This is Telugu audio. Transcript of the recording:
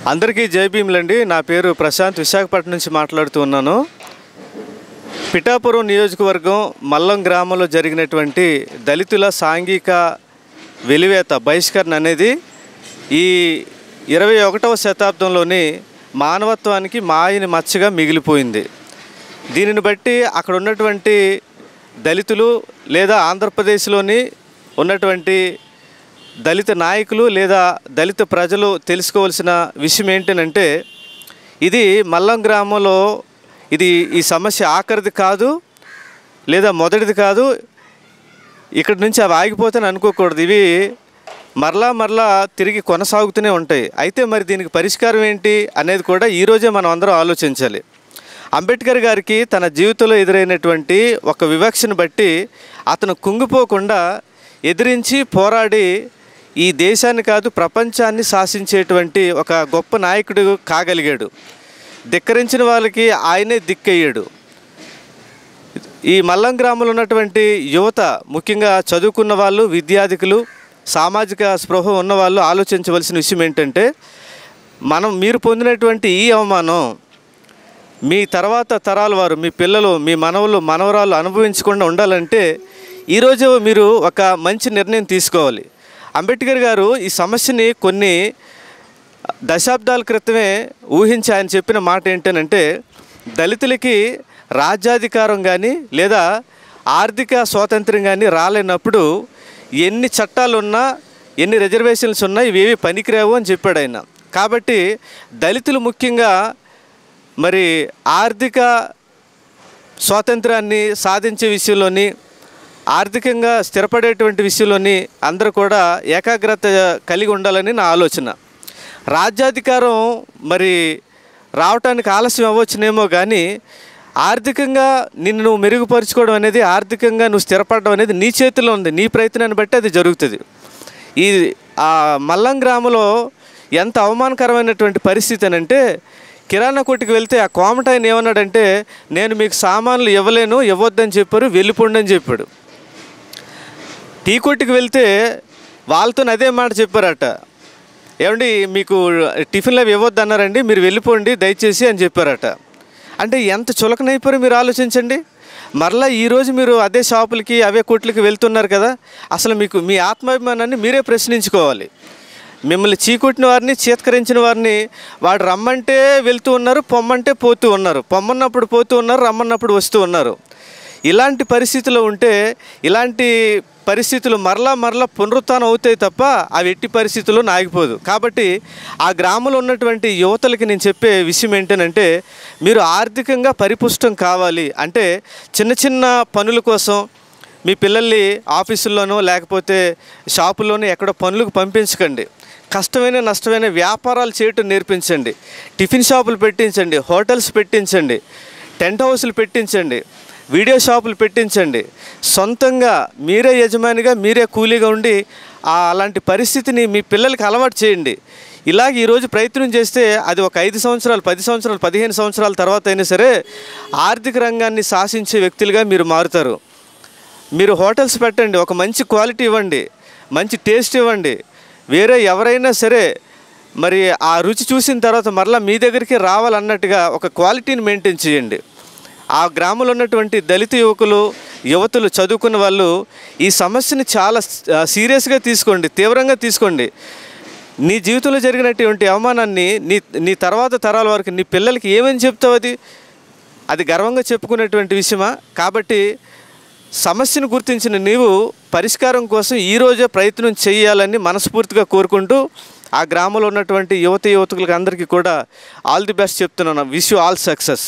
అందరికీ జై భీములండి. నా పేరు ప్రశాంత్, విశాఖపట్నం నుంచి మాట్లాడుతూ ఉన్నాను. పిఠాపురం నియోజకవర్గం మల్లం గ్రామంలో జరిగినటువంటి దళితుల సాంఘిక వెలివేత బహిష్కరణ అనేది ఈ 21వ శతాబ్దంలోని మానవత్వానికి మాయని మచ్చగా మిగిలిపోయింది. దీనిని బట్టి అక్కడ ఉన్నటువంటి దళితులు లేదా ఆంధ్రప్రదేశ్లోని ఉన్నటువంటి దళిత నాయకులు లేదా దళిత ప్రజలు తెలుసుకోవాల్సిన విషయం ఏంటంటే, ఇది మల్లం గ్రామంలో ఈ సమస్య ఆఖరిది కాదు లేదా మొదటిది కాదు. ఇక్కడి నుంచి అవి ఆగిపోతాయని అనుకోకూడదు. ఇవి మరలా తిరిగి కొనసాగుతూనే ఉంటాయి. అయితే మరి దీనికి పరిష్కారం ఏంటి అనేది కూడా ఈరోజే మనం అందరం ఆలోచించాలి. అంబేద్కర్ గారికి తన జీవితంలో ఎదురైనటువంటి ఒక వివక్షను బట్టి అతను కుంగిపోకుండా ఎదిరించి పోరాడి ఈ దేశాన్ని కాదు ప్రపంచాన్ని శాసించేటువంటి ఒక గొప్ప నాయకుడు కాగలిగాడు. ధిక్కరించిన వాళ్ళకి ఆయనే దిక్కయ్యాడు. ఈ మల్లం గ్రామంలో ఉన్నటువంటి యువత, ముఖ్యంగా చదువుకున్న వాళ్ళు, విద్యార్థికులు, సామాజిక స్పృహ ఉన్నవాళ్ళు ఆలోచించవలసిన విషయం ఏంటంటే, మీరు పొందినటువంటి ఈ అవమానం మీ తర్వాత తరాల వారు, మీ పిల్లలు, మీ మనవలు, మనవరాలు అనుభవించకుండా ఉండాలంటే ఈరోజు మీరు ఒక మంచి నిర్ణయం తీసుకోవాలి. అంబేద్కర్ గారు ఈ సమస్యని కొన్ని దశాబ్దాల క్రితమే ఊహించి ఆయన చెప్పిన మాట ఏంటంటే, దళితులకి రాజ్యాధికారం కానీ లేదా ఆర్థిక స్వాతంత్ర్యం కానీ రాలేనప్పుడు ఎన్ని చట్టాలు ఉన్నా, ఎన్ని రిజర్వేషన్స్ ఉన్నా ఇవేవి పనికిరావు అని చెప్పాడు ఆయన. కాబట్టి దళితులు ముఖ్యంగా మరి ఆర్థిక స్వాతంత్రాన్ని సాధించే విషయంలోని, ఆర్థికంగా స్థిరపడేటువంటి విషయంలోని అందరూ కూడా ఏకాగ్రత కలిగి ఉండాలని నా ఆలోచన. రాజ్యాధికారం మరి రావటానికి ఆలస్యం అవ్వచ్చునేమో కానీ ఆర్థికంగా నిన్ను నువ్వు మెరుగుపరుచుకోవడం అనేది, ఆర్థికంగా నువ్వు స్థిరపడడం అనేది నీ చేతిలో ఉంది. నీ ప్రయత్నాన్ని బట్టి అది జరుగుతుంది. ఆ మల్లం గ్రామంలో ఎంత అవమానకరమైనటువంటి పరిస్థితి అనంటే, కిరాణా కొట్టుకు వెళ్తే ఆ కోమటాయన ఏమన్నాడంటే, నేను మీకు సామాన్లు ఇవ్వలేను, ఇవ్వద్దని చెప్పారు, వెళ్ళిపోండి అని చెప్పాడు. టీ కొట్టుకు వెళ్తే వాళ్ళతో అదే మాట చెప్పారట, ఏమండి మీకు టిఫిన్లు అవి ఇవ్వద్దు అన్నారండి, మీరు వెళ్ళిపోండి దయచేసి అని చెప్పారట. అంటే ఎంత చులకనైపోయారో మీరు ఆలోచించండి. మరలా ఈరోజు మీరు అదే షాపులకి, అవే కొట్లకి వెళ్తున్నారు కదా, అసలు మీకు మీ ఆత్మాభిమానాన్ని మీరే ప్రశ్నించుకోవాలి. మిమ్మల్ని చీకొట్టిన వారిని, చీత్కరించిన వారిని వాడు రమ్మంటే వెళ్తూ ఉన్నారు, పొమ్మంటే పోతూ ఉన్నారు, పొమ్మన్నప్పుడు పోతూ ఉన్నారు, రమ్మన్నప్పుడు వస్తూ ఉన్నారు. ఇలాంటి పరిస్థితుల్లో ఉంటే ఇలాంటి పరిస్థితులు మరలా పునరుత్థానం అవుతాయి తప్ప అవి ఎట్టి పరిస్థితుల్లో ఆగిపోదు. కాబట్టి ఆ గ్రామంలో ఉన్నటువంటి యువతలకి నేను చెప్పే విషయం ఏంటంటే, మీరు ఆర్థికంగా పరిపుష్టం కావాలి అంటే చిన్న చిన్న పనుల కోసం మీ పిల్లల్ని ఆఫీసుల్లోనో లేకపోతే షాపుల్లోనో ఎక్కడో పనులకు పంపించకండి. కష్టమైన నష్టమైన వ్యాపారాలు చేయటం నేర్పించండి. టిఫిన్ షాపులు పెట్టించండి, హోటల్స్ పెట్టించండి, టెంట్ హౌస్లు పెట్టించండి, వీడియో షాపులు పెట్టించండి. సొంతంగా మీరే యజమానిగా, మీరే కూలీగా ఉండి అలాంటి పరిస్థితిని మీ పిల్లలకి అలవాటు చేయండి. ఇలాగ ఈరోజు ప్రయత్నం చేస్తే అది ఒక 5 సంవత్సరాలు, 10 సంవత్సరాలు, 15 సంవత్సరాల తర్వాత అయినా సరే ఆర్థిక రంగాన్ని శాసించే వ్యక్తులుగా మీరు మారుతారు. మీరు హోటల్స్ పెట్టండి, ఒక మంచి క్వాలిటీ ఇవ్వండి, మంచి టేస్ట్ ఇవ్వండి. వేరే ఎవరైనా సరే మరి ఆ రుచి చూసిన తర్వాత మరలా మీ దగ్గరికి రావాలన్నట్టుగా ఒక క్వాలిటీని మెయింటైన్ చేయండి. ఆ గ్రామంలో ఉన్నటువంటి దళిత యువతులు, చదువుకున్న వాళ్ళు ఈ సమస్యని చాలా సీరియస్గా తీసుకోండి, తీవ్రంగా తీసుకోండి. నీ జీవితంలో జరిగినటువంటి అవమానాన్ని నీ తర్వాత తరాల వరకు నీ పిల్లలకి ఏమని చెప్తావు? అది గర్వంగా చెప్పుకునేటువంటి విషయమా? కాబట్టి సమస్యను గుర్తించిన నీవు పరిష్కారం కోసం ఈరోజే ప్రయత్నం చేయాలని మనస్ఫూర్తిగా కోరుకుంటూ ఆ గ్రామంలో ఉన్నటువంటి యువతులకు అందరికీ కూడా ఆల్ ది బెస్ట్ చెప్తున్నాను. Wish you all success.